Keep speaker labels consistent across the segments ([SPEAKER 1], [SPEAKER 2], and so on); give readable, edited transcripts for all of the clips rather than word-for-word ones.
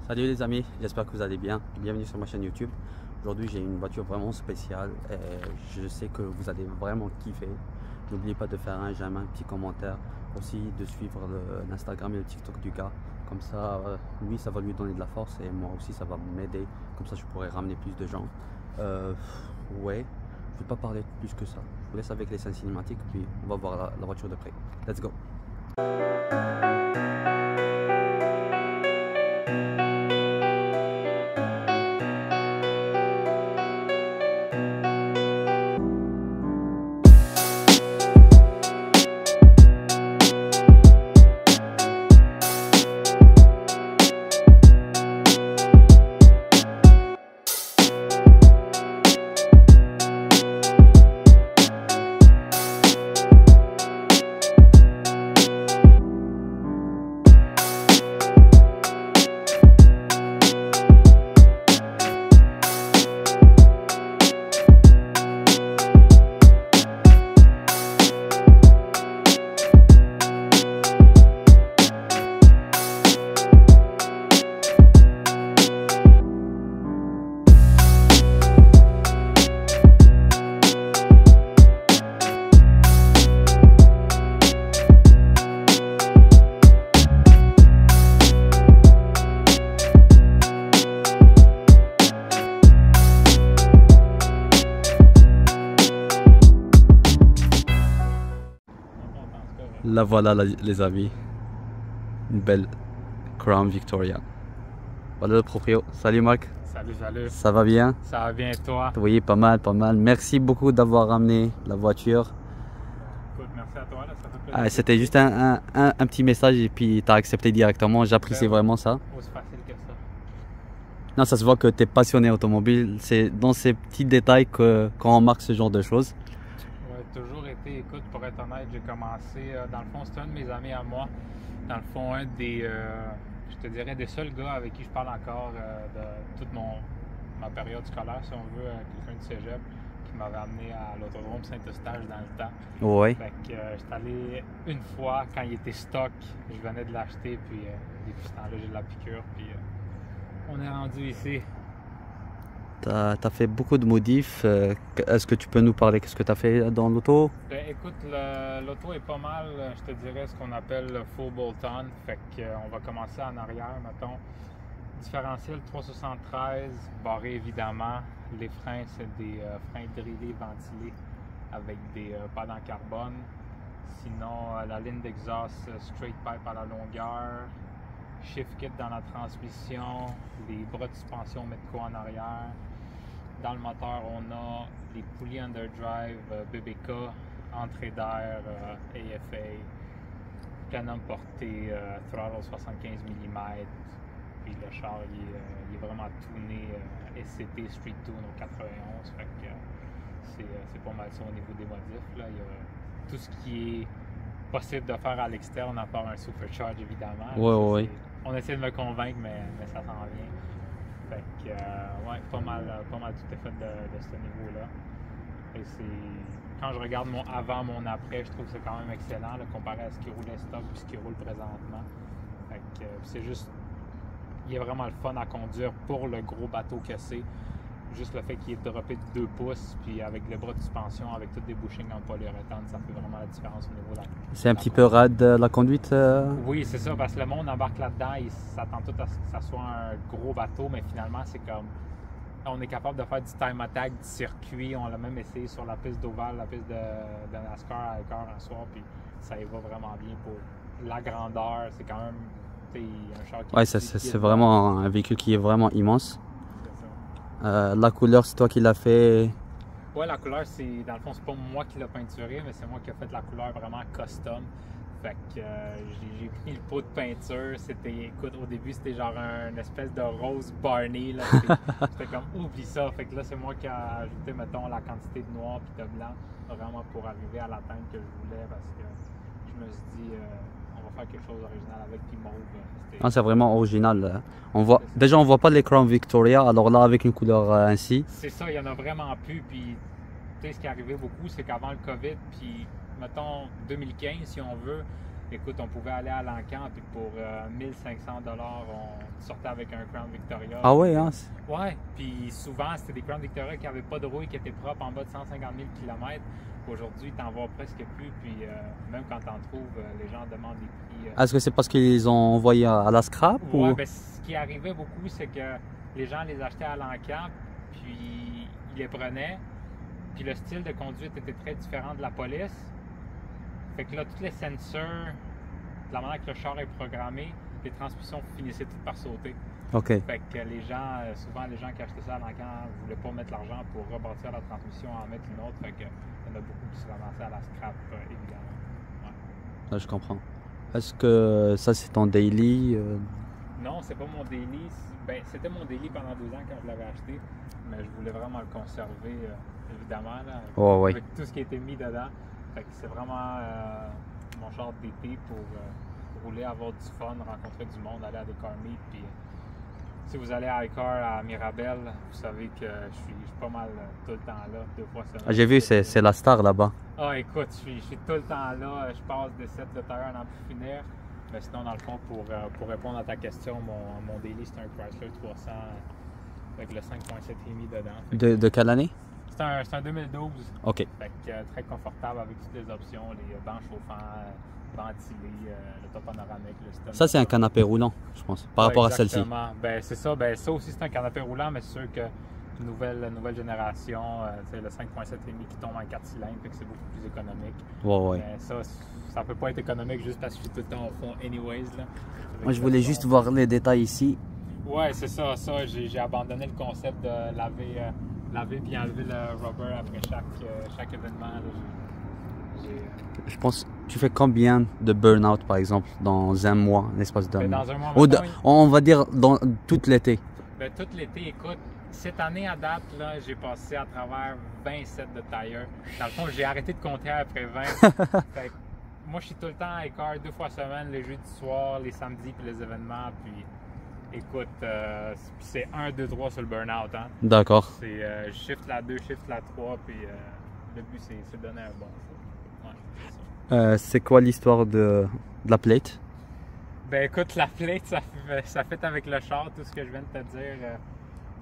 [SPEAKER 1] Salut les amis, j'espère que vous allez bien. Bienvenue sur ma chaîne YouTube. Aujourd'hui j'ai une voiture vraiment spéciale et je sais que vous allez vraiment kiffer. N'oubliez pas de faire un j'aime, un petit commentaire, aussi de suivre l'Instagram et le TikTok du gars. Comme ça, lui ça va lui donner de la force et moi aussi ça va m'aider. Comme ça je pourrai ramener plus de gens. Ouais, je ne vais pas parler plus que ça. Je vous laisse avec les scènes cinématiques puis on va voir la voiture de près. Let's go! La voilà les amis, une belle Crown Victoria. Voilà le proprio. Salut Marc.
[SPEAKER 2] Salut, salut.
[SPEAKER 1] Ça va bien?
[SPEAKER 2] Ça va bien toi?
[SPEAKER 1] Oui, pas mal, pas mal. Merci beaucoup d'avoir ramené la voiture.
[SPEAKER 2] Écoute, merci à toi, là, ça fait plaisir.
[SPEAKER 1] C'était juste un petit message et puis tu as accepté directement. J'apprécie vraiment ça.
[SPEAKER 2] Aussi facile que ça.
[SPEAKER 1] Non, ça se voit que tu es passionné automobile. C'est dans ces petits détails qu'on remarque ce genre de choses.
[SPEAKER 2] Toujours été, écoute, pour être honnête, j'ai commencé, dans le fond, c'est un de mes amis à moi, dans le fond, un des, je te dirais, des seuls gars avec qui je parle encore de toute ma période scolaire, si on veut, quelqu'un du cégep, qui m'avait amené à l'autodrome Saint-Eustache dans le temps.
[SPEAKER 1] Oui.
[SPEAKER 2] Fait que j'étais allé une fois, quand il était stock, je venais de l'acheter, puis depuis ce temps-là, j'ai de la piqûre, puis on est rendu ici.
[SPEAKER 1] Tu as fait beaucoup de modifs. Est-ce que tu peux nous parler qu'est-ce que tu as fait dans l'auto?
[SPEAKER 2] Ben, écoute, l'auto est pas mal, je te dirais, ce qu'on appelle le full bolt-on. Fait qu'on va commencer en arrière, mettons. Différentiel 373, barré évidemment. Les freins, c'est des freins drillés, ventilés, avec des pads en carbone. Sinon, la ligne d'exhaust straight pipe à la longueur. Shift kit dans la transmission. Les bras de suspension Metco en arrière. Dans le moteur, on a les poulies underdrive BBK, entrée d'air AFA, canon porté throttle 75 mm. Puis le char il est vraiment tuné SCT Street Tune au 91. Fait que c'est pas mal ça au niveau des modifs. Là. Il y a tout ce qui est possible de faire à l'externe, à part un supercharge évidemment.
[SPEAKER 1] Oui.
[SPEAKER 2] On essaie de me convaincre, mais ça s'en vient. Fait que, ouais, pas mal tout est fait de ce niveau-là. Et quand je regarde mon avant, mon après, je trouve que c'est quand même excellent là, comparé à ce qui roulait stock et ce qui roule présentement. Fait que c'est juste, il est vraiment le fun à conduire pour le gros bateau que c'est. Juste le fait qu'il est droppé de 2 pouces, puis avec le bras de suspension, avec toutes des bushings en polyuréthane, ça fait vraiment la différence au niveau de la conduite.
[SPEAKER 1] C'est un petit peu raide la conduite?
[SPEAKER 2] Oui, c'est ça, parce que le monde embarque là-dedans, ils s'attendent tout à ce que ça soit un gros bateau, mais finalement, c'est comme, on est capable de faire du time attack, du circuit, on l'a même essayé sur la piste d'Oval, la piste de NASCAR à Écart un soir, puis ça y va vraiment bien pour la grandeur, c'est quand même un char qui...
[SPEAKER 1] Ouais, c'est vraiment un véhicule qui est vraiment immense.
[SPEAKER 2] C'est ça.
[SPEAKER 1] La couleur, c'est toi qui l'as fait?
[SPEAKER 2] Ouais, la couleur, c'est dans le fond, c'est pas moi qui l'ai peinturé, mais c'est moi qui ai fait la couleur vraiment custom. Fait que j'ai pris le pot de peinture. C'était, écoute, au début, c'était genre une espèce de rose Barney. Là. J'étais comme, oublie ça. Fait que là, c'est moi qui ai ajouté, mettons, la quantité de noir puis de blanc, vraiment pour arriver à la teinte que je voulais, parce que je me suis dit, on va faire quelque chose d'original avec, puis mauve.
[SPEAKER 1] C'est vraiment original. Déjà, on voit pas les Crown Victoria, alors là, avec une couleur ainsi.
[SPEAKER 2] C'est ça, il y en a vraiment plus. Puis, tu sais, ce qui est arrivé beaucoup, c'est qu'avant le COVID, puis mettons 2015 si on veut, Écoute, on pouvait aller à l'Encamp, puis pour 1500 $, on sortait avec un Crown Victoria.
[SPEAKER 1] Ah ouais, hein?
[SPEAKER 2] Ouais, puis souvent, c'était des Crown Victoria qui n'avaient pas de rouille, qui étaient propres en bas de 150 000 km. Aujourd'hui, t'en vois presque plus, puis même quand t'en trouves, les gens demandent des prix.
[SPEAKER 1] Est-ce que c'est parce qu'ils ont envoyé à la scrap?
[SPEAKER 2] Ouais,
[SPEAKER 1] ou...
[SPEAKER 2] ben, ce qui arrivait beaucoup, c'est que les gens les achetaient à l'Encamp, puis ils les prenaient, puis le style de conduite était très différent de la police. Fait que là, tous les sensors, de la manière que le char est programmé, les transmissions finissaient toutes par sauter.
[SPEAKER 1] OK.
[SPEAKER 2] Fait que les gens, souvent les gens qui achetaient ça à l'Encamp ne voulaient pas mettre l'argent pour rebâtir la transmission, en mettre une autre. Fait que il y en a beaucoup qui se ramassaient à la scrap, évidemment. Ouais.
[SPEAKER 1] Là, je comprends. Est-ce que ça, c'est ton daily?
[SPEAKER 2] Non, c'est pas mon daily. Ben, c'était mon daily pendant 2 ans quand je l'avais acheté, mais je voulais vraiment le conserver, évidemment, là, avec tout ce qui a été mis dedans. Fait que c'est vraiment mon char d'été pour rouler, avoir du fun, rencontrer du monde, aller à des car meets. Puis si vous allez à iCar à Mirabel, vous savez que je suis pas mal tout le temps là, 2 fois semaine.
[SPEAKER 1] Ah, j'ai vu, c'est la star là-bas.
[SPEAKER 2] Ah, écoute, je suis tout le temps là. Je passe de 7 de tailleur à n'en plus finir. Mais sinon, dans le fond, pour répondre à ta question, mon daily, c'est un Chrysler 300 avec le 5.7 Hemi dedans.
[SPEAKER 1] De quelle année?
[SPEAKER 2] C'est un 2012.
[SPEAKER 1] OK.
[SPEAKER 2] Fait que, très confortable avec toutes les options, les bancs chauffants, ventilés, le top panoramique, le système.
[SPEAKER 1] Ça, c'est un canapé roulant, je pense, par rapport à celle-ci.
[SPEAKER 2] Exactement. Ben, c'est ça. Ben, ça aussi, c'est un canapé roulant, mais c'est sûr que nouvelle génération, le 5.7 Hemi qui tombe en 4 cylindres, fait que c'est beaucoup plus économique.
[SPEAKER 1] Ouais.
[SPEAKER 2] Mais ça peut pas être économique juste parce que je suis tout le temps au fond anyways. Là.
[SPEAKER 1] Moi, je voulais juste voir les détails ici.
[SPEAKER 2] Ouais, c'est ça. J'ai abandonné le concept de laver puis enlever le rubber après chaque événement. Là.
[SPEAKER 1] Je pense, tu fais combien de burn-out, par exemple, dans un mois, l'espace d'un mois?
[SPEAKER 2] Dans un mois,
[SPEAKER 1] on va dire dans tout l'été.
[SPEAKER 2] Ben, tout l'été, écoute, cette année à date, là, j'ai passé à travers 20 sets de tailleurs. Dans le fond, j'ai arrêté de compter après 20. Fait que moi, je suis tout le temps à iCar 2 fois semaine, les jeudis soirs, les samedis puis les événements. Puis écoute, c'est 1, 2, 3 sur le burn-out. Hein.
[SPEAKER 1] D'accord.
[SPEAKER 2] C'est shift la 2, shift la 3, puis le but, c'est de donner un bon show. Ouais,
[SPEAKER 1] c'est quoi l'histoire de la plate?
[SPEAKER 2] Ben écoute, la plate, ça fait avec le char, tout ce que je viens de te dire.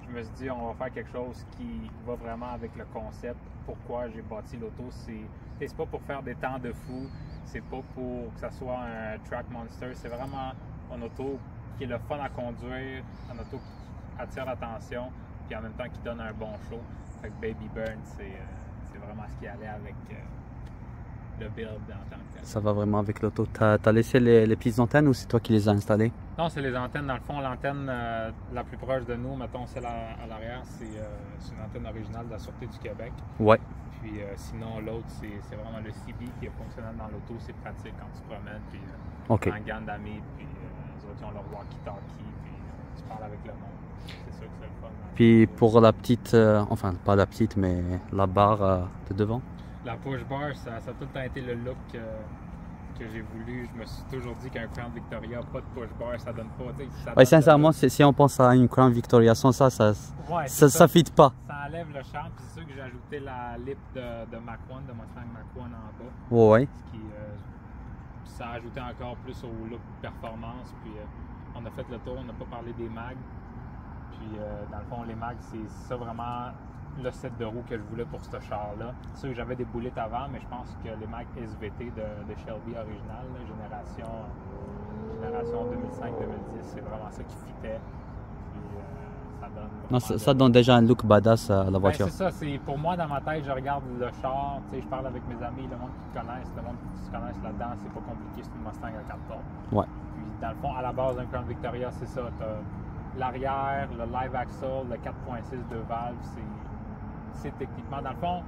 [SPEAKER 2] Je me suis dit, on va faire quelque chose qui va vraiment avec le concept. Pourquoi j'ai bâti l'auto, c'est pas pour faire des temps de fou, c'est pas pour que ça soit un track monster, c'est vraiment un auto qui est le fun à conduire, un auto qui attire l'attention, puis en même temps qui donne un bon show. Fait que Baby Burn, c'est vraiment ce qui allait avec le build en tant que tel.
[SPEAKER 1] Ça va vraiment avec l'auto. T'as laissé les petites antennes ou c'est toi qui les as installées?
[SPEAKER 2] Non, c'est les antennes. Dans le fond, l'antenne la plus proche de nous, mettons celle à l'arrière, c'est une antenne originale de la Sûreté du Québec.
[SPEAKER 1] Ouais.
[SPEAKER 2] Puis sinon, l'autre, c'est vraiment le CB qui est fonctionnel dans l'auto. C'est pratique quand tu te promènes, puis en gang d'amis, puis les autres, ils ont leur walkie-talkie, puis tu parles avec le monde. C'est sûr que c'est le fun.
[SPEAKER 1] Puis pour la petite, enfin pas la petite, mais la barre de devant?
[SPEAKER 2] La push bar, ça a tout le temps été le look que j'ai voulu. Je me suis toujours dit qu'un Crown Victoria, pas de push bar, ça donne pas.
[SPEAKER 1] Oui, sincèrement, si on pense à une Crown Victoria sans ça, ça fit pas.
[SPEAKER 2] Ça enlève le charme. C'est sûr que j'ai ajouté la lip de Mach 1, de Mustang Mach 1 en bas.
[SPEAKER 1] Ouais.
[SPEAKER 2] Ce qui, ça a ajouté encore plus au look performance. Puis on a fait le tour, on n'a pas parlé des mags. Puis dans le fond, les mags, c'est ça vraiment le set de roues que je voulais pour ce char-là. C'est sûr que j'avais des boulettes avant, mais je pense que les mags SVT de Shelby original, génération 2005-2010, c'est vraiment ça qui fitait. Puis ça donne...
[SPEAKER 1] Non, ça donne déjà un look badass à la voiture.
[SPEAKER 2] Ben, c'est ça, pour moi dans ma tête, je regarde le char, je parle avec mes amis, le monde qui connaissent, le monde qui se connaissent là-dedans, c'est pas compliqué, c'est une Mustang à 4 portes.
[SPEAKER 1] Ouais.
[SPEAKER 2] Puis dans le fond, à la base d'un Crown Victoria, c'est ça, t'as l'arrière, le live axle, le 4.6 de valve, c'est techniquement, dans le fond,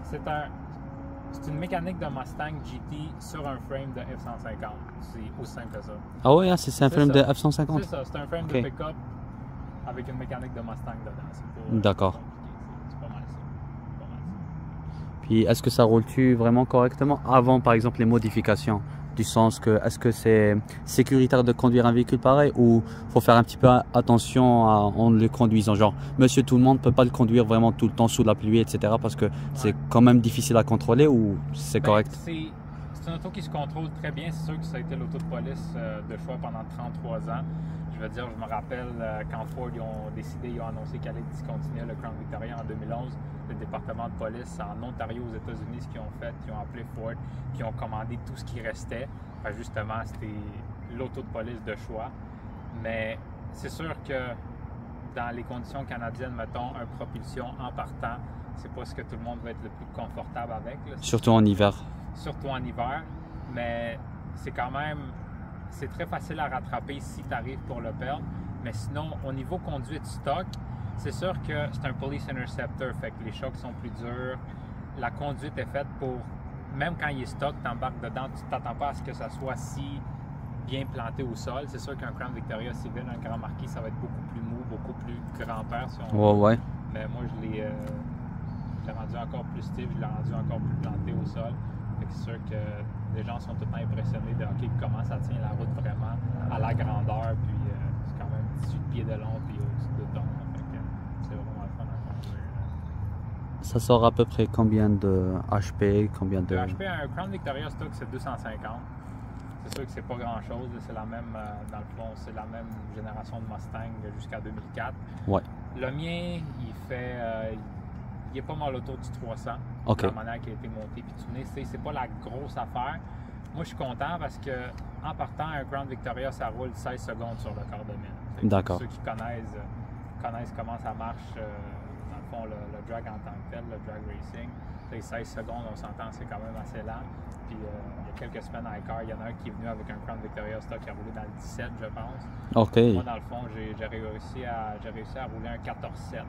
[SPEAKER 2] c'est une mécanique de Mustang GT sur un frame de F-150. C'est aussi simple que ça.
[SPEAKER 1] Ah oui, hein, c'est un frame de F-150?
[SPEAKER 2] C'est ça, c'est un frame de pick-up avec une mécanique de Mustang dedans.
[SPEAKER 1] D'accord.
[SPEAKER 2] C'est pas mal ça.
[SPEAKER 1] Puis est-ce que ça roule-tu vraiment correctement avant, par exemple, les modifications? Du sens que, est-ce que c'est sécuritaire de conduire un véhicule pareil ou faut faire un petit peu attention en le conduisant? Genre, monsieur tout le monde peut pas le conduire vraiment tout le temps sous la pluie, etc. parce que c'est quand même difficile à contrôler ou c'est correct?
[SPEAKER 2] C'est c'est une auto qui se contrôle très bien. C'est sûr que ça a été l'auto de police de choix pendant 33 ans. Je veux dire, je me rappelle quand Ford ils ont annoncé qu'ils allaient discontinuer le Crown Victoria en 2011, le département de police en Ontario aux États-Unis, ce qu'ils ont fait, ils ont appelé Ford, puis ils ont commandé tout ce qui restait. Enfin, justement, c'était l'auto de police de choix. Mais c'est sûr que dans les conditions canadiennes, mettons, un propulsion en partant, c'est pas ce que tout le monde va être le plus confortable avec. Là.
[SPEAKER 1] Surtout en hiver.
[SPEAKER 2] Surtout en hiver, mais c'est quand même, c'est très facile à rattraper si tu arrives pour le perdre. Mais sinon, au niveau conduite stock, c'est sûr que c'est un Police Interceptor, fait que les chocs sont plus durs. La conduite est faite pour, même quand il est stock, tu embarques dedans, tu ne t'attends pas à ce que ça soit si bien planté au sol. C'est sûr qu'un Crown Victoria civil, un Grand Marquis, ça va être beaucoup plus mou, beaucoup plus grand-père si on veut.
[SPEAKER 1] Ouais.
[SPEAKER 2] Mais moi, je l'ai rendu encore plus stiff, je l'ai rendu encore plus planté au sol. Fait que c'est sûr que les gens sont tout le temps impressionnés de comment ça tient la route vraiment à la grandeur. Puis c'est quand même 18 pieds de long et au-dessus de 2 tonnes. Fait que c'est vraiment le fun à conduire.
[SPEAKER 1] Ça sort à peu près combien de HP, combien de...
[SPEAKER 2] Le HP, un Crown Victoria stock, c'est 250. C'est sûr que c'est pas grand-chose. C'est la même, dans le fond, c'est la même génération de Mustang jusqu'à 2004.
[SPEAKER 1] Ouais.
[SPEAKER 2] Le mien, il fait... il est pas mal autour du 300.
[SPEAKER 1] Ok.
[SPEAKER 2] La manière qui a été montée puis tunée, c'est pas la grosse affaire. Moi, je suis content parce que en partant, un Crown Victoria, ça roule 16 secondes sur le quart de mille.
[SPEAKER 1] D'accord.
[SPEAKER 2] Ceux qui connaissent comment ça marche, dans le fond, le drag en tant que tel, le drag racing. 16 secondes, on s'entend, c'est quand même assez lent. Puis il y a quelques semaines à Icar, il y en a un qui est venu avec un Crown Victoria stock qui a roulé dans le 17, je pense.
[SPEAKER 1] Ok.
[SPEAKER 2] Moi, dans le fond, j'ai réussi à rouler un 14-7.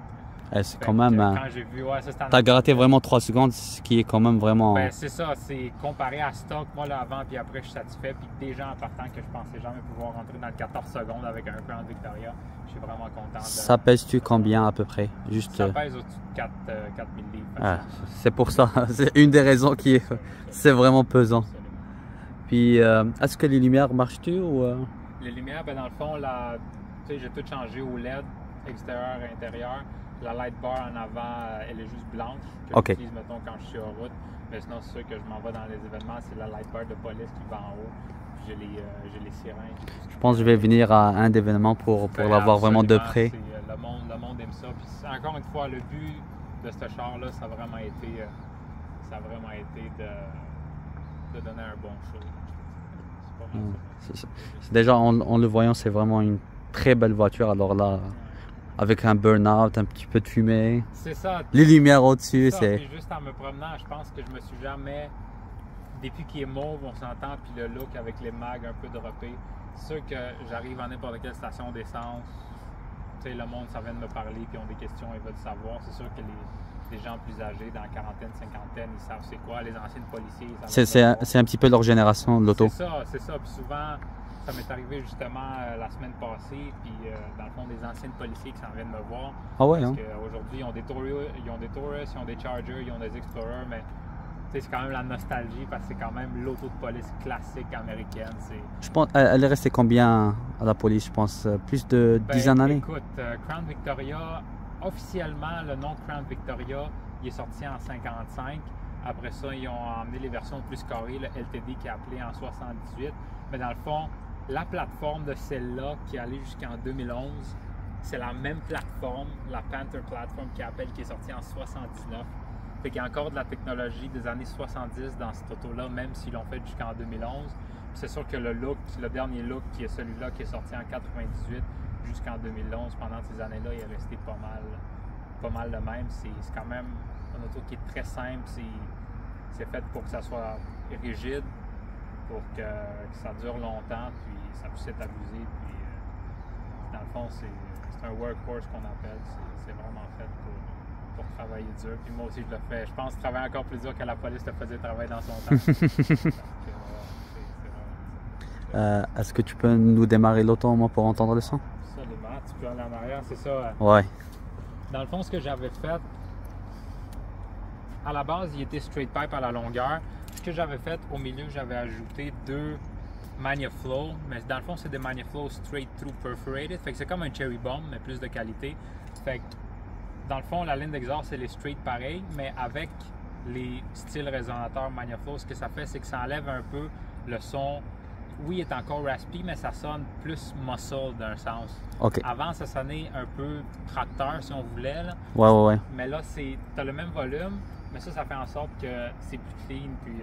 [SPEAKER 1] C'est quand même...
[SPEAKER 2] Quand j'ai vu, ouais, ça c'était...
[SPEAKER 1] T'as gratté vraiment 3 secondes, ce qui est quand même vraiment...
[SPEAKER 2] Ben, c'est ça, c'est comparé à stock, moi là avant puis après je suis satisfait. Puis déjà en partant que je pensais jamais pouvoir rentrer dans le 14 secondes avec un Crown Victoria, je suis vraiment content.
[SPEAKER 1] Ça pèse-tu combien à peu près? Juste...
[SPEAKER 2] Ça pèse au-dessus de 4000 livres.
[SPEAKER 1] Ah, c'est pour ça, c'est une des raisons qui est... C'est vraiment pesant.
[SPEAKER 2] Absolument.
[SPEAKER 1] Puis, est-ce que les lumières marchent-tu ou...
[SPEAKER 2] Les lumières, ben dans le fond, j'ai tout changé au LED, extérieur, intérieur. La light bar en avant, elle est juste blanche, que j'utilise, mettons, quand je suis en route. Mais sinon, c'est sûr que je m'en vais dans les événements, c'est la light bar de police qui va en haut. Puis j'ai les sirènes.
[SPEAKER 1] Je pense que je vais venir à un événement pour l'avoir vraiment de près.
[SPEAKER 2] Le monde aime ça. Puis encore une fois, le but de ce char-là, ça a vraiment été de donner un bon show. C'est pas mal ça.
[SPEAKER 1] Déjà, en le voyant, c'est vraiment une très belle voiture. Alors là... Avec un burn-out, un petit peu de fumée.
[SPEAKER 2] C'est ça.
[SPEAKER 1] Les lumières au-dessus, c'est...
[SPEAKER 2] Juste en me promenant, je pense que je me suis jamais... Depuis qu'il est mauve, on s'entend, puis le look avec les mags un peu droppés. C'est sûr que j'arrive à n'importe quelle station d'essence. Tu sais, le monde, ça vient de me parler, puis ils ont des questions, ils veulent savoir. C'est sûr que les gens plus âgés, dans la quarantaine, cinquantaine, ils savent c'est quoi. Les anciens policiers, ils savent
[SPEAKER 1] c'est un petit peu leur génération de l'auto.
[SPEAKER 2] C'est ça. Puis souvent... Ça m'est arrivé justement la semaine passée, puis dans le fond, des anciens policiers qui s'en viennent me voir.
[SPEAKER 1] Ah ouais,
[SPEAKER 2] parce qu'aujourd'hui, ils ont des Taurus, ils ont des Chargers, ils ont des Explorers, mais c'est quand même la nostalgie parce que c'est quand même l'auto de police classique américaine.
[SPEAKER 1] Je pense, elle est restée combien à la police, je pense? Plus de 10 d'années?
[SPEAKER 2] Écoute, Crown Victoria, officiellement, le nom Crown Victoria, il est sorti en 55. Après ça, ils ont emmené les versions plus carrées, le LTD qui est appelé en 78. Mais dans le fond, la plateforme de celle-là qui est allée jusqu'en 2011, c'est la même plateforme, la Panther Platform qui est sortie en 79. Fait qu'il y a encore de la technologie des années 70 dans cette auto-là, même s'ils l'ont fait jusqu'en 2011. Puis c'est sûr que le dernier look qui est celui-là qui est sorti en 98 jusqu'en 2011, pendant ces années-là, il est resté pas mal le même. C'est quand même une auto qui est très simple, c'est fait pour que ça soit rigide, pour que ça dure longtemps, puis ça puisse être abusé. Puis dans le fond, c'est un workhorse qu'on appelle. C'est vraiment fait pour travailler dur. Puis moi aussi, je le fais. Je pense travailler encore plus dur que la police le faisait travailler dans son temps.
[SPEAKER 1] Est-ce que tu peux nous démarrer l'auto au moins pour entendre le son?
[SPEAKER 2] Absolument. Tu peux aller en arrière, c'est ça.
[SPEAKER 1] Ouais.
[SPEAKER 2] Dans le fond, ce que j'avais fait, à la base, il était straight pipe à la longueur. Ce que j'avais fait, au milieu, j'avais ajouté 2 MagnaFlow, mais dans le fond, c'est des MagnaFlow straight through perforated. Fait que c'est comme un cherry bomb, mais plus de qualité. Fait que, dans le fond, la ligne d'exhaust, c'est les straight pareil, mais avec les styles résonateurs Magnaflow, ce que ça fait, c'est que ça enlève un peu le son. Oui, il est encore raspy, mais ça sonne plus muscle d'un sens.
[SPEAKER 1] Ok.
[SPEAKER 2] Avant, ça sonnait un peu tracteur, si on voulait. Là.
[SPEAKER 1] Ouais.
[SPEAKER 2] Mais là, t'as le même volume, mais ça fait en sorte que c'est plus clean, puis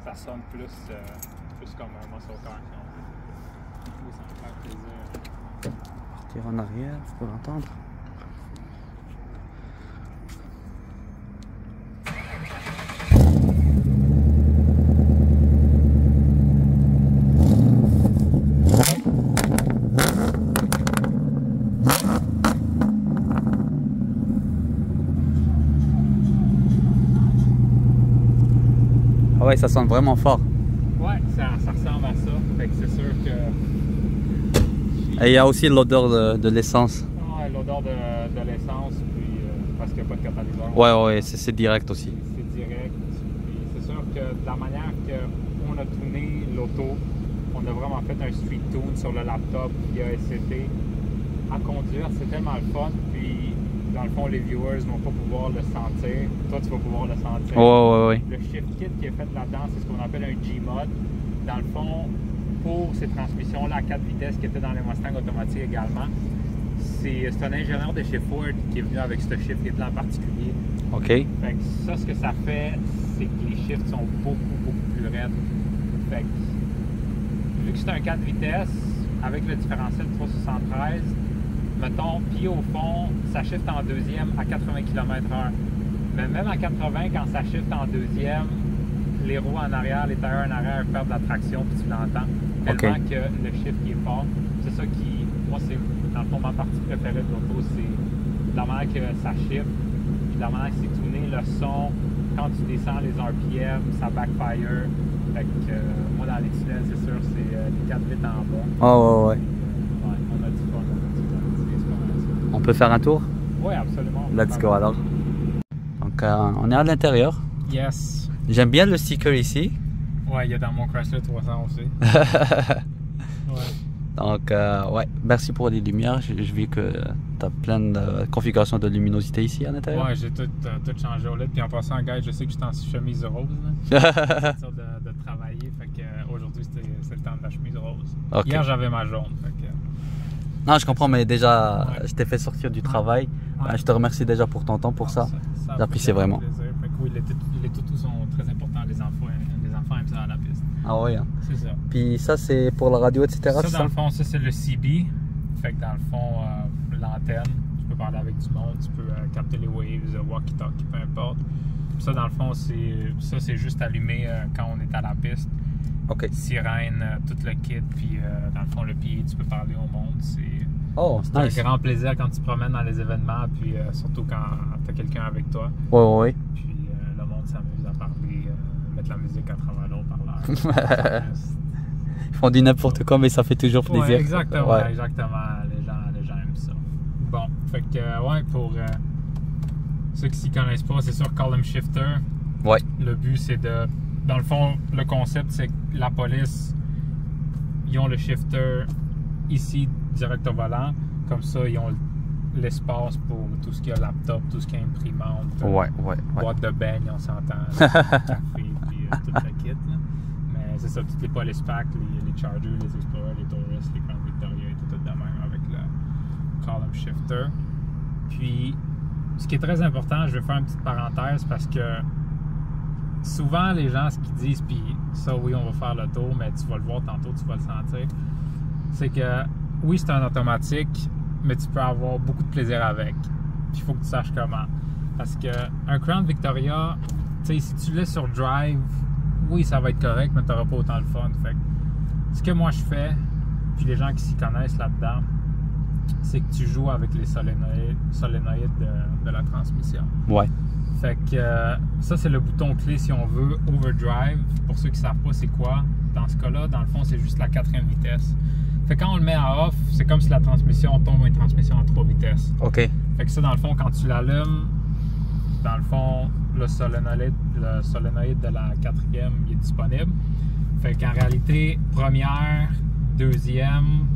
[SPEAKER 2] ça sonne plus comme un muscle car. Si on veut. Oui, ça me fait plaisir.
[SPEAKER 1] Partir en arrière, je peux l'entendre. Ah ouais, ça sonne vraiment fort.
[SPEAKER 2] Ouais, ça ressemble à ça. Fait que c'est sûr que.
[SPEAKER 1] Et il y a aussi l'odeur de l'essence.
[SPEAKER 2] Ouais, l'odeur de l'essence, puis parce qu'il n'y a pas de catalyseur.
[SPEAKER 1] Ouais, c'est direct aussi.
[SPEAKER 2] C'est direct. Puis c'est sûr que de la manière qu'on a tuné l'auto, on a vraiment fait un street tune sur le laptop via SCT. À conduire, c'est tellement le fun. Puis dans le fond, les viewers vont pas pouvoir le sentir. Toi, tu vas pouvoir le sentir.
[SPEAKER 1] Ouais.
[SPEAKER 2] Le shift kit qui est fait là-dedans, c'est ce qu'on appelle un G-Mod. Dans le fond, pour ces transmissions-là à 4 vitesses qui étaient dans les Mustang automatiques également, c'est un ingénieur de chez Ford qui est venu avec ce shift kit-là en particulier.
[SPEAKER 1] Ok.
[SPEAKER 2] Fait que ça, ce que ça fait, c'est que les shifts sont beaucoup plus raides. Fait que, vu que c'est un 4 vitesses, avec le différentiel 373, mettons, pied au fond, ça shift en deuxième à 80 km/h. Mais même à 80, quand ça shift en deuxième, les roues en arrière, les tailleurs en arrière perdent de la traction, puis tu l'entends. Tellement que le shift qui est fort. C'est ça qui, moi, c'est dans le fond, ma partie préférée de l'auto, c'est la manière que ça shift, puis la manière que c'est tuné, le son, quand tu descends les RPM, ça backfire. Fait que moi, dans les tunnels, c'est sûr, c'est les 4 litres en bas.
[SPEAKER 1] Ouais.
[SPEAKER 2] Ouais, on a du fun.
[SPEAKER 1] On peut faire un tour?
[SPEAKER 2] Oui, absolument.
[SPEAKER 1] Let's go alors. Donc on est à l'intérieur.
[SPEAKER 2] Yes.
[SPEAKER 1] J'aime bien le sticker ici.
[SPEAKER 2] Ouais, il y a dans mon Chrysler 300 aussi. Ouais.
[SPEAKER 1] Donc ouais, merci pour les lumières. Je vis que tu as plein de configurations de luminosité ici à l'intérieur.
[SPEAKER 2] Ouais, j'ai tout changé au LED. Puis en passant, gars, je sais que je suis en chemise rose. Là. C'est de travailler. Fait que aujourd'hui, c'est le temps de la chemise rose.
[SPEAKER 1] Okay.
[SPEAKER 2] Hier, j'avais ma jaune. Fait que...
[SPEAKER 1] Non, je comprends, mais déjà, je t'ai fait sortir du travail.
[SPEAKER 2] Ouais.
[SPEAKER 1] Je te remercie déjà pour ton temps, pour ça. J'apprécie vraiment.
[SPEAKER 2] Plaisir. Fait que oui, les toutous sont très importants. Les enfants aiment ça à la piste.
[SPEAKER 1] Ah oui, hein.
[SPEAKER 2] C'est ça.
[SPEAKER 1] Puis ça, c'est pour la radio, etc.
[SPEAKER 2] Ça, dans le fond, ça, c'est le CB. Fait que dans le fond, l'antenne, tu peux parler avec du monde, tu peux capter les waves, walkie-talkie, peu importe. Puis ça, dans le fond, c'est juste allumé quand on est à la piste.
[SPEAKER 1] Ok.
[SPEAKER 2] Sirène, tout le kit, puis dans le fond, le pied, tu peux parler au monde. C'est
[SPEAKER 1] nice.
[SPEAKER 2] un grand plaisir quand tu te promènes dans les événements, puis surtout quand tu as quelqu'un avec toi.
[SPEAKER 1] Ouais.
[SPEAKER 2] Puis le monde s'amuse à parler, mettre la musique à travers l'eau-parleur.
[SPEAKER 1] Ils font du n'importe quoi, mais ça fait toujours plaisir.
[SPEAKER 2] Ouais, exactement,
[SPEAKER 1] Ouais.
[SPEAKER 2] exactement. Les gens aiment ça. Bon, fait que, ouais, pour ceux qui s'y connaissent pas, c'est sûr, Column Shifter.
[SPEAKER 1] Ouais.
[SPEAKER 2] Le but, c'est de... Dans le fond, le concept, c'est que la police, ils ont le shifter ici, direct au volant. Comme ça, ils ont l'espace pour tout ce qui est laptop, tout ce qui est imprimante, boîte de beigne, on s'entend, café, puis tout le kit. Là. Mais c'est ça, toutes les police packs, les Chargers, les Explorer, les Taurus, les Crown Victoria, et tout de même avec le Column Shifter. Puis, ce qui est très important, je vais faire une petite parenthèse parce que souvent, les gens, ce qu'ils disent, puis ça, oui, on va faire le tour, mais tu vas le voir tantôt, tu vas le sentir, c'est que, oui, c'est un automatique, mais tu peux avoir beaucoup de plaisir avec. Puis il faut que tu saches comment. Parce qu'un Crown Victoria, tu sais, si tu laisses sur drive, oui, ça va être correct, mais tu n'auras pas autant de fun. Fait que, ce que moi je fais, puis les gens qui s'y connaissent là-dedans, c'est que tu joues avec les solénoïdes de la transmission.
[SPEAKER 1] Ouais.
[SPEAKER 2] Fait que ça, c'est le bouton clé si on veut, overdrive. Pour ceux qui ne savent pas c'est quoi, dans ce cas-là, dans le fond, c'est juste la 4e vitesse. Fait que quand on le met à off, c'est comme si la transmission tombe une transmission à 3 vitesses.
[SPEAKER 1] OK.
[SPEAKER 2] Fait que ça, dans le fond, quand tu l'allumes, dans le fond, le solénoïde de la 4e, il est disponible. Fait qu'en réalité, première, deuxième,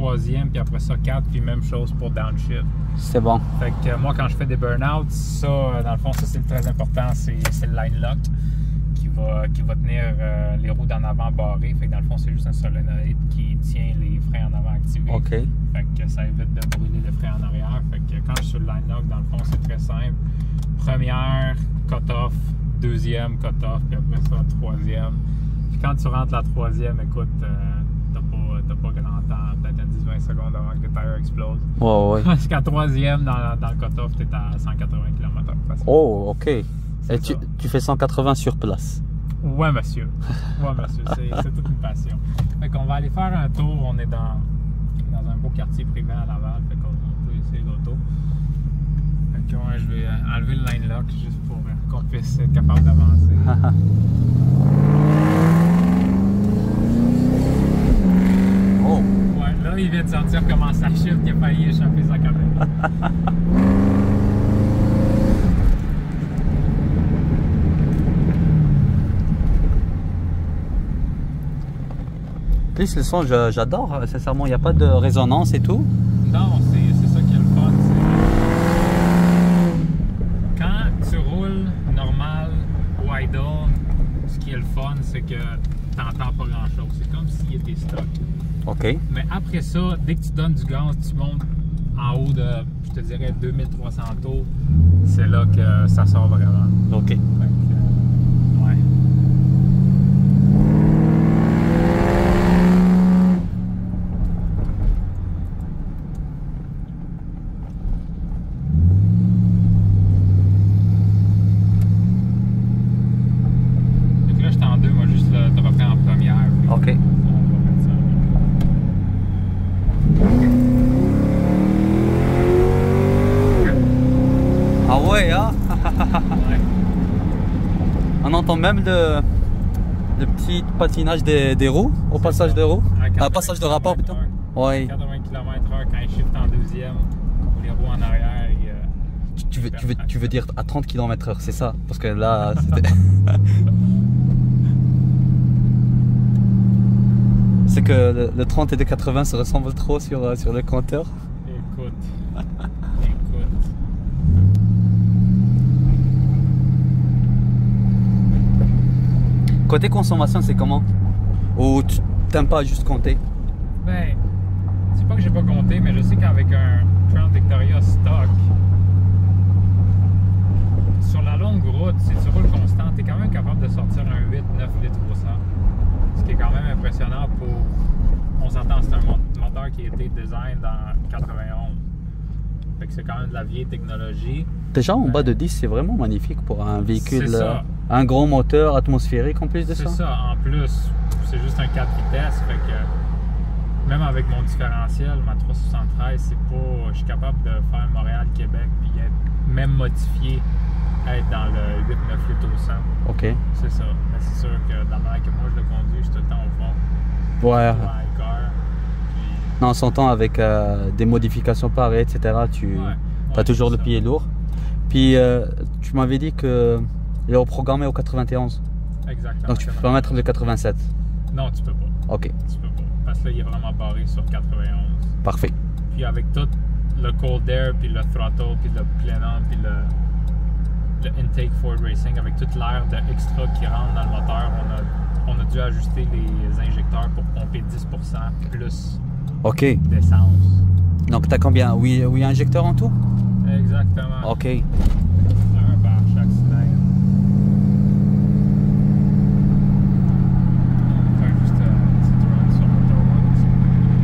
[SPEAKER 2] troisième, puis après ça 4, puis même chose pour downshift.
[SPEAKER 1] C'est bon.
[SPEAKER 2] Fait que moi, quand je fais des burn-out, ça, dans le fond, ça c'est très important, c'est le line lock qui va tenir les roues d'en avant barrées. Fait que dans le fond, c'est juste un solénoïde qui tient les freins en avant activés.
[SPEAKER 1] OK.
[SPEAKER 2] Fait que ça évite de brûler le frein en arrière. Fait que quand je suis sur le line lock, dans le fond, c'est très simple. Première, cut-off, deuxième, cut-off, puis après ça, troisième. Puis quand tu rentres la troisième, écoute, t'as pas grand temps, peut-être 10-20 secondes avant que le tire explose.
[SPEAKER 1] Ouais.
[SPEAKER 2] Parce qu'à troisième, dans le cut-off, t'es à 180 km/h.
[SPEAKER 1] Oh, OK. Et tu fais 180 sur place.
[SPEAKER 2] Ouais, monsieur. Ouais, monsieur. C'est toute une passion. Fait qu'on va aller faire un tour. On est dans un beau quartier privé à Laval. Fait qu'on peut essayer l'auto. Fait que ouais, je vais enlever le line lock juste pour qu'on puisse être capable d'avancer.
[SPEAKER 1] Oh.
[SPEAKER 2] Ouais, là, il vient de sentir comment ça chute. Il a failli échapper sa caméra.
[SPEAKER 1] Plus le son, j'adore. Sincèrement, il n'y a pas de résonance et tout.
[SPEAKER 2] Non, c'est ça qui est le fun. Quand tu roules normal ou idle, ce qui est le fun, c'est que tu n'entends pas grand-chose. C'est comme s'il était stock.
[SPEAKER 1] OK.
[SPEAKER 2] Mais après ça, dès que tu donnes du gaz, tu montes en haut de, je te dirais, 2300 tours. C'est là que ça sort vraiment.
[SPEAKER 1] OK.
[SPEAKER 2] Fait que, ouais.
[SPEAKER 1] OK. Ah ouais, hein?
[SPEAKER 2] Ouais.
[SPEAKER 1] On entend même le petit patinage des roues, au passage de roues. Passage de rapport plutôt. Ouais.
[SPEAKER 2] 80 km/h quand il shift en deuxième, les roues en arrière.
[SPEAKER 1] Tu veux dire à 30 km/h, c'est ça? Parce que là, c'était... C'est que le 30 et le 80 se ressemblent trop sur le compteur.
[SPEAKER 2] Écoute.
[SPEAKER 1] Côté consommation, c'est comment? Ou tu t'aimes pas juste compter?
[SPEAKER 2] Ben, c'est pas que j'ai pas compté, mais je sais qu'avec un Crown Victoria stock, sur la longue route, si tu roules constant, tu es quand même capable de sortir un 8-9 litres au 100. Ce qui est quand même impressionnant pour... On s'entend, c'est un moteur qui a été design dans 91. Fait que c'est quand même de la vieille technologie.
[SPEAKER 1] Déjà en bas de 10, c'est vraiment magnifique pour un véhicule.
[SPEAKER 2] C'est ça.
[SPEAKER 1] Un gros moteur atmosphérique en plus de ça.
[SPEAKER 2] C'est ça. En plus, c'est juste un 4 vitesses. Fait que même avec mon différentiel, ma 373, c'est pas... Je suis capable de faire Montréal-Québec puis être même modifié, être dans le 8-9 litres au 100.
[SPEAKER 1] OK.
[SPEAKER 2] C'est ça. Mais c'est sûr que dans la manière que moi je le conduis, je suis tout le temps au fond.
[SPEAKER 1] Ouais.
[SPEAKER 2] Dans le car. Puis...
[SPEAKER 1] Non, on s'entend avec des modifications pareilles, etc. Tu as toujours le pied lourd. Puis tu m'avais dit que il est reprogrammé au 91.
[SPEAKER 2] Exactement.
[SPEAKER 1] Donc tu peux pas mettre le 87.
[SPEAKER 2] Non, tu peux pas.
[SPEAKER 1] OK.
[SPEAKER 2] Tu peux pas. Parce que là, il est vraiment barré sur 91.
[SPEAKER 1] Parfait.
[SPEAKER 2] Puis avec tout le cold air, puis le throttle, puis le plenum, puis le intake Ford Racing, avec toute l'air de extra qui rentre dans le moteur, on a dû ajuster les injecteurs pour pomper 10% plus
[SPEAKER 1] OK.
[SPEAKER 2] d'essence.
[SPEAKER 1] Donc tu as combien? 8 injecteurs en tout?
[SPEAKER 2] Exactement.
[SPEAKER 1] OK.
[SPEAKER 2] Un par chaque cylindre. On va faire juste une petite run sur l'autoroute.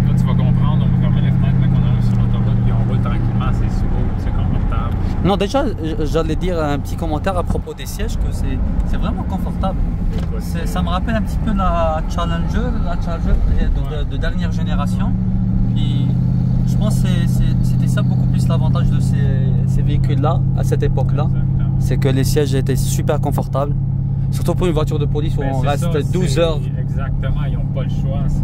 [SPEAKER 2] Là, tu vas comprendre, on va fermer les fenêtres, mais qu'on arrive sur l'autoroute, puis on roule tranquillement, c'est smooth, c'est confortable.
[SPEAKER 1] Non, déjà, j'allais dire un petit commentaire à propos des sièges, que c'est vraiment confortable.
[SPEAKER 2] Écoute,
[SPEAKER 1] Ça me rappelle un petit peu la Challenger de dernière génération. Puis, je pense que c'était ça beaucoup plus l'avantage de ces véhicules-là, à cette époque-là.
[SPEAKER 2] exactement.
[SPEAKER 1] C'est que les sièges étaient super confortables. Surtout pour une voiture de police où
[SPEAKER 2] Ben,
[SPEAKER 1] on
[SPEAKER 2] c'est
[SPEAKER 1] reste
[SPEAKER 2] ça,
[SPEAKER 1] 12 heures.
[SPEAKER 2] Exactement, ils n'ont pas le choix. C'est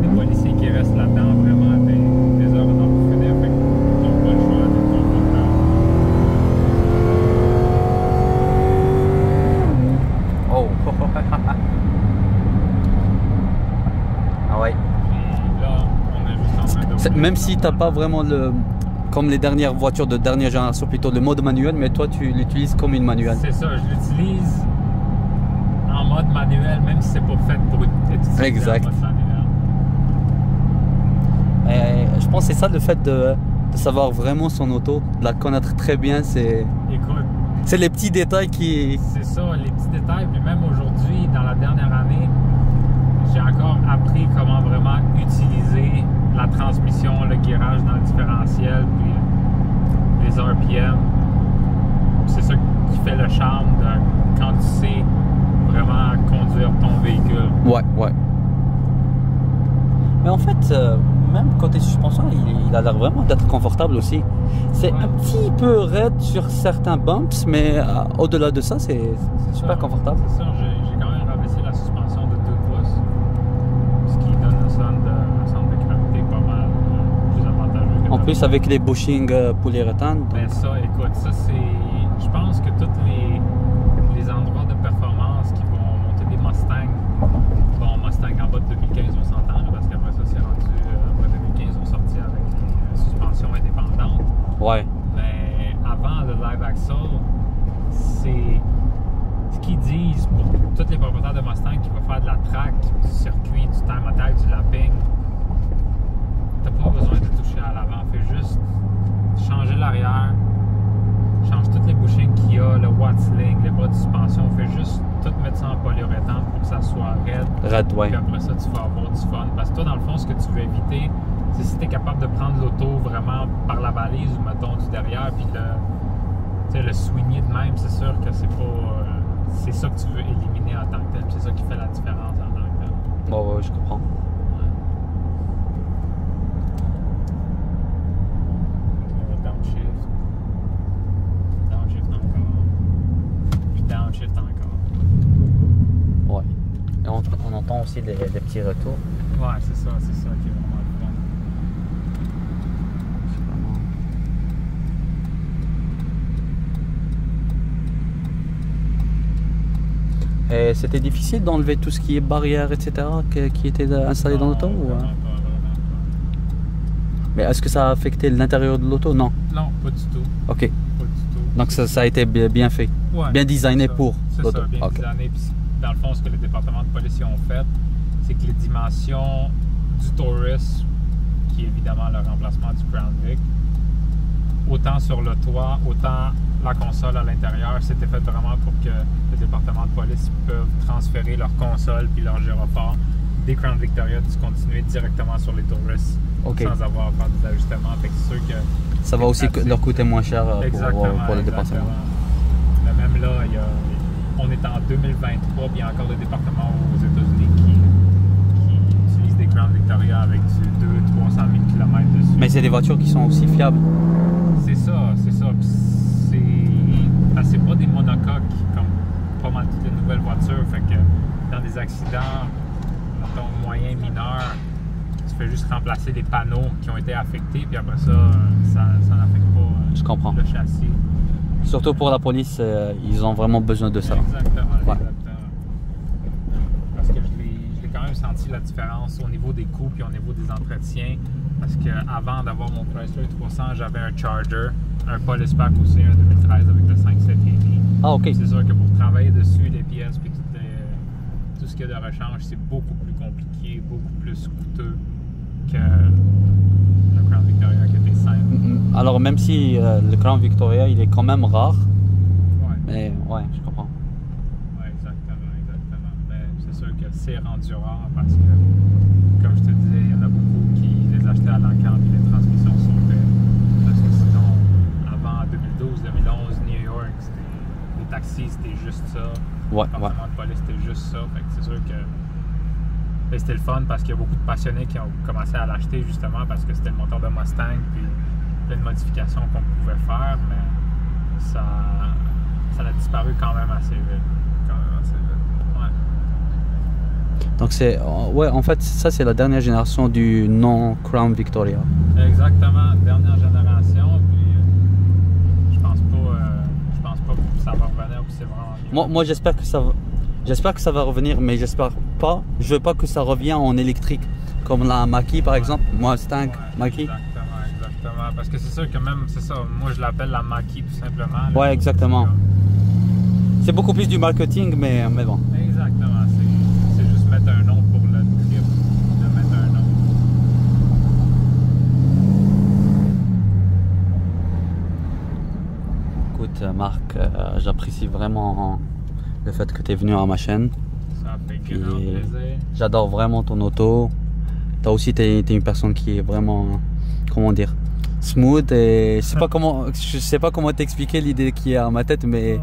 [SPEAKER 2] des policiers qui restent là-dedans vraiment des heures dans le finir. Fait qu'ils n'ont pas le choix d'être confortables.
[SPEAKER 1] Oh! Ah ouais.
[SPEAKER 2] Puis là, on a juste
[SPEAKER 1] même si tu n'as pas vraiment comme les dernières voitures de dernière génération, plutôt le mode manuel, mais toi tu l'utilises comme une manuelle.
[SPEAKER 2] C'est ça, je l'utilise en mode manuel, même si c'est pas fait pour être utilisé
[SPEAKER 1] Exact.
[SPEAKER 2] en mode manuel.
[SPEAKER 1] Et je pense que c'est ça le fait de savoir vraiment son auto, de la connaître très bien, c'est
[SPEAKER 2] Écoute,
[SPEAKER 1] les petits détails qui...
[SPEAKER 2] c'est ça, les petits détails. Puis même aujourd'hui, dans la dernière année, j'ai encore appris comment vraiment utiliser la transmission, le guérage dans le différentiel, puis les RPM. C'est ça qui fait le charme de quand tu sais vraiment conduire ton véhicule.
[SPEAKER 1] Ouais. Mais en fait, même côté suspension, il a l'air vraiment d'être confortable aussi. C'est un petit peu raide sur certains bumps, mais au-delà de ça, c'est super confortable.
[SPEAKER 2] C'est ça, j'ai quand même rabaissé la suspension de 2 pouces, ce qui donne un centre de gravité pas mal plus avantageux.
[SPEAKER 1] En plus, avec les bushings polyuréthane.
[SPEAKER 2] Ben ça, écoute, ça c'est... Je pense que tous les endroits de performance qui vont monter des Mustangs, bon, Mustang en bas de 2015, on s'entend, parce qu'après ça, c'est rendu... après 2015, on sortit avec les suspensions indépendantes.
[SPEAKER 1] Ouais.
[SPEAKER 2] Mais avant le live axle, c'est ce qu'ils disent pour tous les propriétaires de Mustang qui vont faire de la track, du circuit, du time attack, du lapping. T'as pas besoin de toucher à l'avant, fais juste changer l'arrière, change toutes les bushings qu'il y a, le Wattsling, les bras de suspension, fais juste tout mettre ça en polyuréthane pour que ça soit raide.
[SPEAKER 1] Raide, ouais.
[SPEAKER 2] Puis après ça, tu vas avoir du fun. Parce que toi, dans le fond, ce que tu veux éviter, c'est si tu es capable de prendre l'auto vraiment par la balise ou mettons du derrière, puis le swinguer de même, c'est sûr que c'est pas. C'est ça que tu veux éliminer en tant que tel. C'est ça qui fait la différence en tant que tel.
[SPEAKER 1] Bon, ouais, je comprends.
[SPEAKER 2] Downshift. Downshift encore. Puis downshift encore.
[SPEAKER 1] Ouais. Et on entend aussi des petits retours.
[SPEAKER 2] Ouais, c'est ça qui est vraiment le fun.
[SPEAKER 1] Et c'était difficile d'enlever tout ce qui est barrière, etc., qui était installé dans l'auto ou...
[SPEAKER 2] Vraiment pas.
[SPEAKER 1] Mais est-ce que ça a affecté l'intérieur de l'auto? Non.
[SPEAKER 2] Non, pas du tout.
[SPEAKER 1] Ok.
[SPEAKER 2] Pas du tout.
[SPEAKER 1] Donc ça a été bien fait,
[SPEAKER 2] Ouais,
[SPEAKER 1] bien designé pour
[SPEAKER 2] c'est
[SPEAKER 1] l'auto.
[SPEAKER 2] ça, bien
[SPEAKER 1] Ok.
[SPEAKER 2] designé. Puis dans le fond, ce que le département de police ont fait, c'est que les dimensions du Taurus, qui est évidemment le remplacement du Crown Vic, autant sur le toit, autant la console à l'intérieur, c'était fait vraiment pour que le département de police peuvent transférer leur console puis leur gyrophare des Crown Victoria discontinuer directement sur les Taurus sans avoir à faire des ajustements. Fait que c'est sûr que
[SPEAKER 1] ça va aussi leur coûter moins cher pour le département.
[SPEAKER 2] Mais même là, on est en 2023, puis il y a encore des départements aux États-Unis qui utilisent des Crown Victoria avec du 200-300 000 km dessus.
[SPEAKER 1] Mais c'est des voitures qui sont aussi fiables.
[SPEAKER 2] C'est ça. C'est pas des monocoques comme pas mal toutes les nouvelles voitures. Fait que dans des accidents, mettons, moyens, mineurs, tu fais juste remplacer les panneaux qui ont été affectés, puis après ça n'affecte pas
[SPEAKER 1] Je comprends.
[SPEAKER 2] le châssis.
[SPEAKER 1] Surtout pour la police, ils ont vraiment besoin de ça.
[SPEAKER 2] Exactement.
[SPEAKER 1] Ouais.
[SPEAKER 2] Parce que je l'ai quand même senti la différence au niveau des coûts puis au niveau des entretiens. Parce qu'avant d'avoir mon Chrysler 300, j'avais un Charger, un Police Pack aussi, un 2013 avec le 5.7 EV.
[SPEAKER 1] Ah, ok.
[SPEAKER 2] C'est sûr que pour travailler dessus, les pièces puis tout ce qu'il y a de rechange, c'est beaucoup plus compliqué, beaucoup plus coûteux que le Crown Victoria qui était simple.
[SPEAKER 1] Alors même si le Crown Victoria, il est quand même rare,
[SPEAKER 2] Ouais.
[SPEAKER 1] mais ouais, je comprends.
[SPEAKER 2] Oui, exactement. Mais c'est sûr que c'est rendu rare parce que, comme je te disais, il y en a beaucoup qui les achetaient à l'encan et les transmissions sautaient. Parce que sinon, avant 2012, 2011, New York, les taxis, c'était juste ça.
[SPEAKER 1] Ouais,
[SPEAKER 2] Le département de police, c'était juste ça. Fait que c'est sûr que c'était le fun parce qu'il y a beaucoup de passionnés qui ont commencé à l'acheter justement parce que c'était le moteur de Mustang puis plein de modifications qu'on pouvait faire, mais ça a disparu quand même assez vite. Ouais.
[SPEAKER 1] Donc c'est, ouais, en fait, ça c'est la dernière génération du non Crown Victoria.
[SPEAKER 2] Exactement, dernière génération, puis je pense pas que ça va revenir, puis c'est vraiment bien.
[SPEAKER 1] Moi j'espère que ça va revenir, mais je veux pas que ça revienne en électrique. Comme la Mach-E par exemple, Mustang,
[SPEAKER 2] Ouais,
[SPEAKER 1] Mach-E.
[SPEAKER 2] exactement. Parce que c'est sûr que même, c'est ça, moi je l'appelle la Mach-E tout simplement. Là.
[SPEAKER 1] Ouais, exactement. C'est beaucoup plus du marketing, mais bon.
[SPEAKER 2] Exactement, c'est juste mettre un nom pour le trip, de mettre un nom.
[SPEAKER 1] Écoute Marc, j'apprécie vraiment le fait que tu es venu à ma chaîne.
[SPEAKER 2] Ça fait grand plaisir.
[SPEAKER 1] J'adore vraiment ton auto. Toi aussi, tu es une personne qui est vraiment, comment dire, smooth. Et je sais pas comment t'expliquer l'idée qui est à ma tête, mais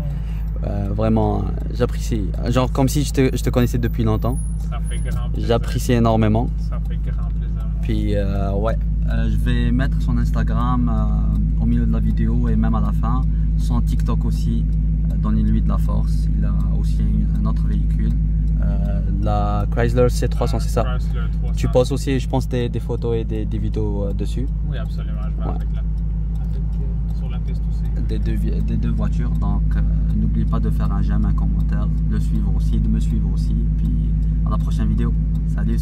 [SPEAKER 1] vraiment, j'apprécie. Genre comme si je te connaissais depuis longtemps.
[SPEAKER 2] Ça fait grand plaisir.
[SPEAKER 1] J'apprécie énormément.
[SPEAKER 2] Ça fait grand plaisir.
[SPEAKER 1] Puis ouais, je vais mettre son Instagram au milieu de la vidéo et même à la fin. Son TikTok aussi, donnez-lui de la force. Il a aussi un autre véhicule, la Chrysler C300, c'est ça?
[SPEAKER 2] Chrysler 300.
[SPEAKER 1] Tu poses aussi, je pense, des photos et des vidéos dessus.
[SPEAKER 2] Oui, absolument. Je vais
[SPEAKER 1] Ouais.
[SPEAKER 2] avec sur la piste aussi.
[SPEAKER 1] Des deux voitures. Donc n'oubliez pas de faire un j'aime, un commentaire, de me suivre aussi. Puis à la prochaine vidéo. Salut!